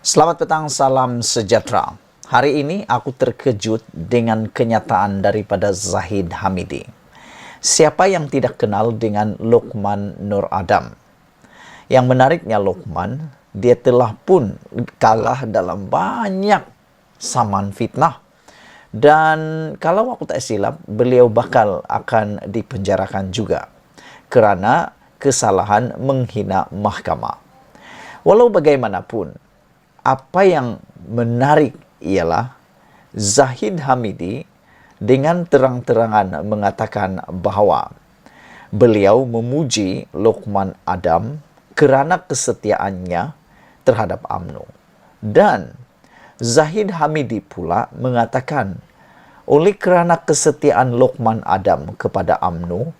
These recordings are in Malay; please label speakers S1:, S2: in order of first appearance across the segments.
S1: Selamat petang, salam sejahtera. Hari ini aku terkejut dengan kenyataan daripada Zahid Hamidi. Siapa yang tidak kenal dengan Luqman Nur Adam? Yang menariknya Luqman, dia telah pun kalah dalam banyak saman fitnah. Dan kalau aku tak silap, beliau bakal akan dipenjarakan juga kerana kesalahan menghina mahkamah. Walau bagaimanapun, apa yang menarik ialah Zahid Hamidi dengan terang-terangan mengatakan bahawa beliau memuji Luqman Adam kerana kesetiaannya terhadap UMNO. Dan Zahid Hamidi pula mengatakan oleh kerana kesetiaan Luqman Adam kepada UMNO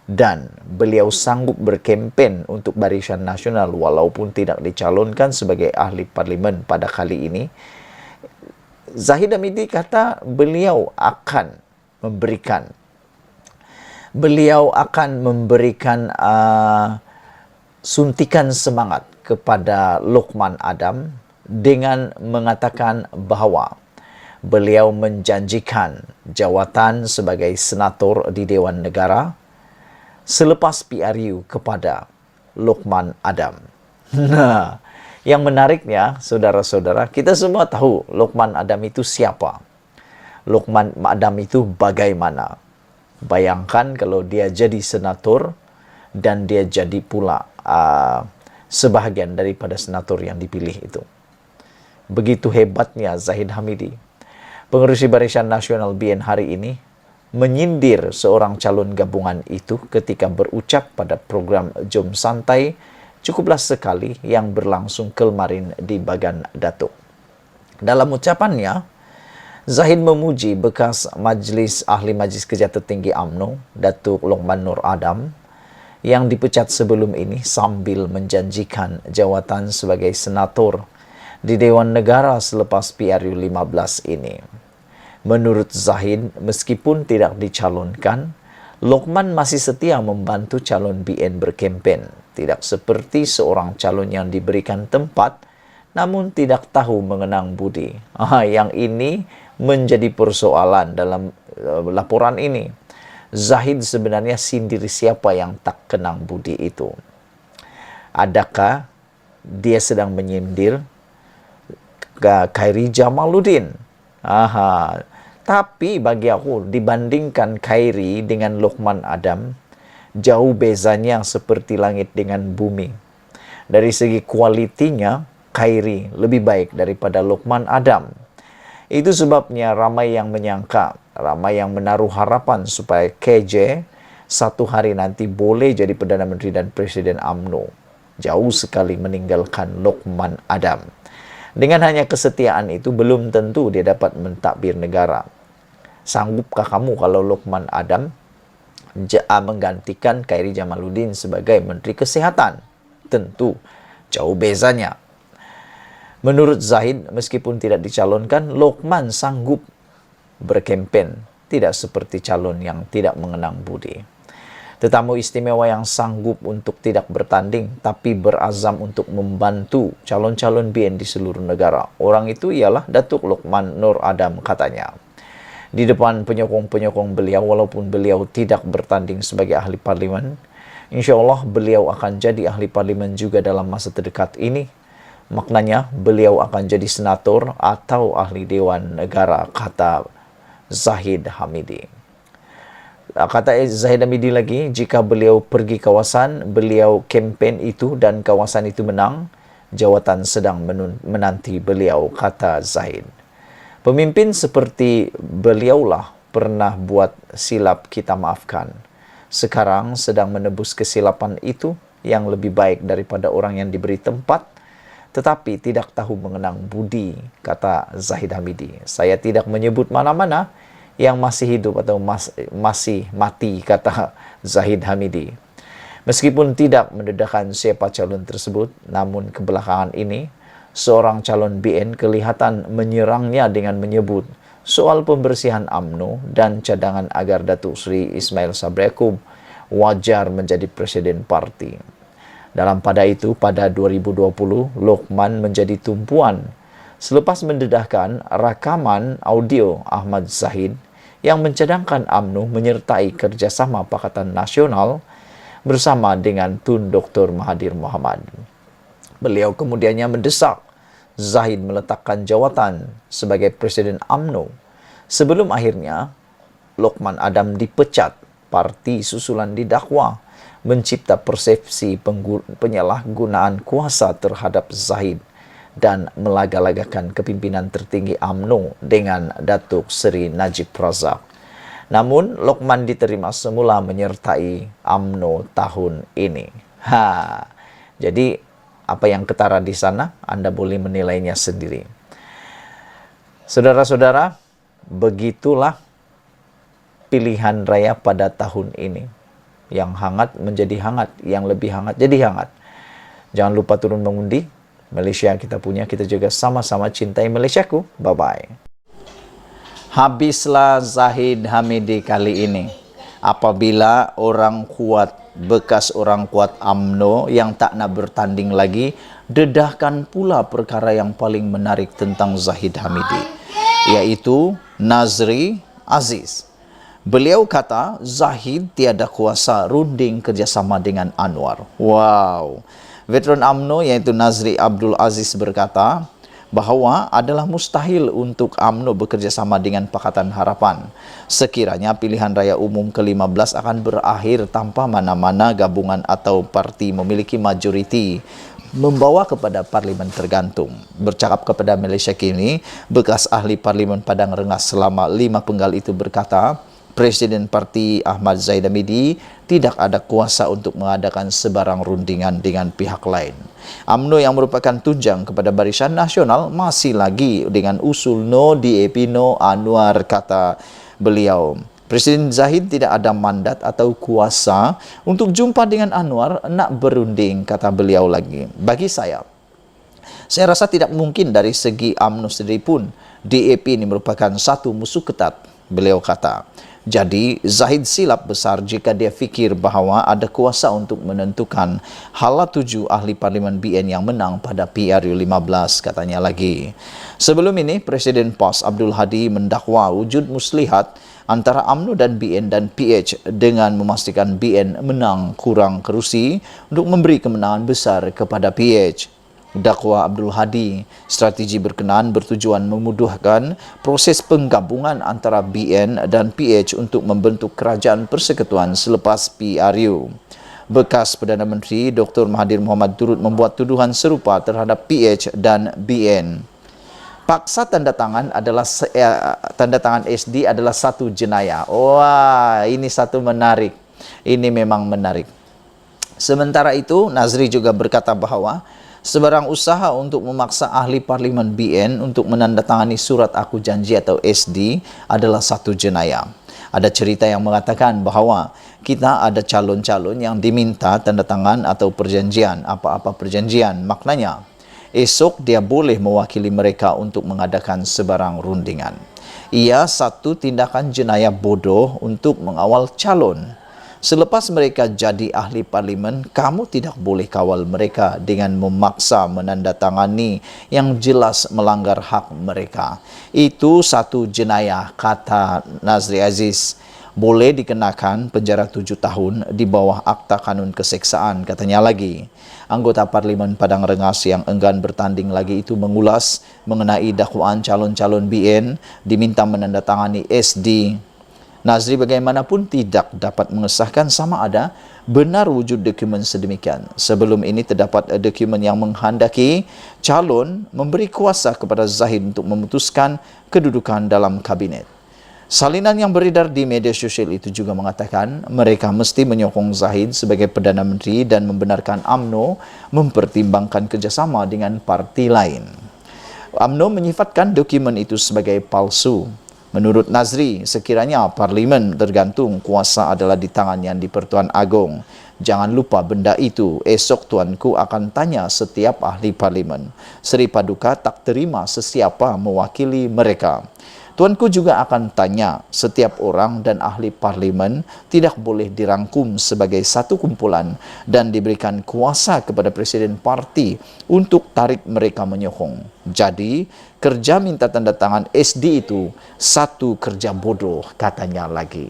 S1: dan beliau sanggup berkempen untuk Barisan Nasional walaupun tidak dicalonkan sebagai ahli parlimen pada kali ini, Zahid Hamidi kata beliau akan memberikan suntikan semangat kepada Luqman Adam dengan mengatakan bahawa beliau menjanjikan jawatan sebagai senator di Dewan Negara selepas PRU kepada Luqman Adam. Nah, yang menariknya, saudara-saudara, kita semua tahu Luqman Adam itu siapa. Luqman Adam itu bagaimana. Bayangkan kalau dia jadi senator dan dia jadi pula sebahagian daripada senator yang dipilih itu. Begitu hebatnya Zahid Hamidi. Pengerusi Barisan Nasional BN hari ini menyindir seorang calon gabungan itu ketika berucap pada program Jom Santai cukuplah sekali yang berlangsung kemarin di Bagan Datuk. Dalam ucapannya, Zahid memuji bekas Ahli Majlis Kerja Tertinggi UMNO, Datuk Luqman Nur Adam, yang dipecat sebelum ini sambil menjanjikan jawatan sebagai senator di Dewan Negara selepas PRU 15 ini. Menurut Zahid, meskipun tidak dicalonkan, Luqman masih setia membantu calon BN berkempen. Tidak seperti seorang calon yang diberikan tempat, namun tidak tahu mengenang budi. Yang ini menjadi persoalan dalam laporan ini. Zahid sebenarnya sindir siapa yang tak kenang budi itu. Adakah dia sedang menyindir Khairi Jamaluddin? Tapi bagi aku, dibandingkan Khairi dengan Luqman Adam, jauh bezanya seperti langit dengan bumi. Dari segi kualitinya, Khairi lebih baik daripada Luqman Adam. Itu sebabnya ramai yang menyangka, ramai yang menaruh harapan supaya KJ satu hari nanti boleh jadi Perdana Menteri dan Presiden UMNO. Jauh sekali meninggalkan Luqman Adam. Dengan hanya kesetiaan itu, belum tentu dia dapat mentadbir negara. Sanggupkah kamu kalau Luqman Adam menggantikan Khairi Jamaluddin sebagai Menteri Kesihatan? Tentu, jauh bezanya. Menurut Zahid, meskipun tidak dicalonkan, Luqman sanggup berkempen, tidak seperti calon yang tidak mengenang budi. Tetamu istimewa yang sanggup untuk tidak bertanding, tapi berazam untuk membantu calon-calon BN di seluruh negara. Orang itu ialah Datuk Luqman Nur Adam, katanya. Di depan penyokong-penyokong beliau, walaupun beliau tidak bertanding sebagai ahli parlimen, insyaAllah beliau akan jadi ahli parlimen juga dalam masa terdekat ini. Maknanya, beliau akan jadi senator atau ahli Dewan Negara, kata Zahid Hamidi. Kata Zahid Hamidi lagi, jika beliau pergi kawasan, beliau kempen itu dan kawasan itu menang, jawatan sedang menanti beliau, kata Zahid. Pemimpin seperti beliaulah pernah buat silap, kita maafkan. Sekarang sedang menebus kesilapan itu yang lebih baik daripada orang yang diberi tempat, tetapi tidak tahu mengenang budi, kata Zahid Hamidi. Saya tidak menyebut mana-mana yang masih hidup atau masih mati, kata Zahid Hamidi. Meskipun tidak mendedahkan siapa calon tersebut, namun kebelakangan ini, seorang calon BN kelihatan menyerangnya dengan menyebut soal pembersihan UMNO dan cadangan agar Datuk Seri Ismail Sabri Yaakob wajar menjadi presiden parti. Dalam pada itu, pada 2020, Lokman menjadi tumpuan selepas mendedahkan rakaman audio Ahmad Zahid yang mencadangkan UMNO menyertai kerjasama Pakatan Nasional bersama dengan Tun Dr. Mahathir Mohamad. Beliau kemudiannya mendesak Zahid meletakkan jawatan sebagai Presiden UMNO sebelum akhirnya Lokman Adam dipecat. Parti susulan didakwa mencipta persepsi penyalahgunaan kuasa terhadap Zahid dan melaga-lagakan kepimpinan tertinggi UMNO dengan Datuk Seri Najib Razak. Namun, Lokman diterima semula menyertai UMNO tahun ini. Jadi, apa yang ketara di sana, Anda boleh menilainya sendiri. Saudara-saudara, begitulah pilihan raya pada tahun ini. Yang hangat menjadi hangat, yang lebih hangat jadi hangat. Jangan lupa turun mengundi. Malaysia kita punya, kita juga sama-sama cintai Malaysiaku. Bye-bye. Habislah Zahid Hamidi kali ini. Apabila orang kuat, bekas orang kuat UMNO yang tak nak bertanding lagi, dedahkan pula perkara yang paling menarik tentang Zahid Hamidi, yaitu Nazri Aziz. Beliau kata Zahid tiada kuasa runding kerjasama dengan Anwar. Wow. Veteran UMNO yaitu Nazri Abdul Aziz berkata bahawa adalah mustahil untuk UMNO bekerjasama dengan Pakatan Harapan sekiranya pilihan raya umum ke-15 akan berakhir tanpa mana-mana gabungan atau parti memiliki majoriti membawa kepada parlimen tergantung. Bercakap kepada Malaysia Kini, bekas ahli parlimen Padang Rengas selama 5 penggal itu berkata, Presiden Parti Ahmad Zahid Hamidi tidak ada kuasa untuk mengadakan sebarang rundingan dengan pihak lain. UMNO yang merupakan tunjang kepada Barisan Nasional masih lagi dengan usul no DAP no Anwar, kata beliau. Presiden Zahid tidak ada mandat atau kuasa untuk jumpa dengan Anwar nak berunding, kata beliau lagi. Bagi saya rasa tidak mungkin dari segi UMNO sendiri pun DAP ini merupakan satu musuh ketat, beliau kata. Jadi, Zahid silap besar jika dia fikir bahawa ada kuasa untuk menentukan hala 7 ahli parlimen BN yang menang pada PRU 15, katanya lagi. Sebelum ini, Presiden PAS Abdul Hadi mendakwa wujud muslihat antara UMNO dan BN dan PH dengan memastikan BN menang kurang kerusi untuk memberi kemenangan besar kepada PH. Dakwa Abdul Hadi, strategi berkenaan bertujuan memudah proses penggabungan antara BN dan PH untuk membentuk kerajaan persekutuan selepas PRU. Bekas Perdana Menteri Dr. Mahathir Mohamad turut membuat tuduhan serupa terhadap PH dan BN. Paksa tanda tangan SD adalah satu jenayah. Wah, ini satu menarik. Ini memang menarik. Sementara itu, Nazri juga berkata bahawa sebarang usaha untuk memaksa ahli parlimen BN untuk menandatangani surat aku janji atau SD adalah satu jenayah. Ada cerita yang mengatakan bahawa kita ada calon-calon yang diminta tanda tangan atau perjanjian, apa-apa perjanjian. Maknanya, esok dia boleh mewakili mereka untuk mengadakan sebarang rundingan. Ia satu tindakan jenayah bodoh untuk mengawal calon. Selepas mereka jadi ahli parlimen, kamu tidak boleh kawal mereka dengan memaksa menandatangani yang jelas melanggar hak mereka. Itu satu jenayah, kata Nazri Aziz. Boleh dikenakan penjara 7 tahun di bawah Akta Kanun Keseksaan, katanya lagi. Anggota Parlimen Padang Rengas yang enggan bertanding lagi itu mengulas mengenai dakwaan calon-calon BN diminta menandatangani SD. Nazri bagaimanapun tidak dapat mengesahkan sama ada benar wujud dokumen sedemikian. Sebelum ini terdapat dokumen yang menghendaki calon memberi kuasa kepada Zahid untuk memutuskan kedudukan dalam kabinet. Salinan yang beredar di media sosial itu juga mengatakan mereka mesti menyokong Zahid sebagai Perdana Menteri dan membenarkan UMNO mempertimbangkan kerjasama dengan parti lain. UMNO menyifatkan dokumen itu sebagai palsu. Menurut Nazri, sekiranya parlimen tergantung, kuasa adalah di tangan Yang di-Pertuan Agong. Jangan lupa benda itu. Esok tuanku akan tanya setiap ahli parlimen. Seri Paduka tak terima sesiapa mewakili mereka. Tuanku juga akan tanya setiap orang dan ahli parlimen tidak boleh dirangkum sebagai satu kumpulan dan diberikan kuasa kepada presiden parti untuk tarik mereka menyokong. Jadi, kerja minta tanda tangan SD itu satu kerja bodoh, katanya lagi.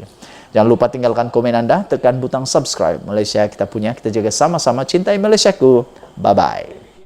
S1: Jangan lupa tinggalkan komen anda, tekan butang subscribe. Malaysia kita punya, kita jaga sama-sama, cintai Malaysiaku. Bye-bye.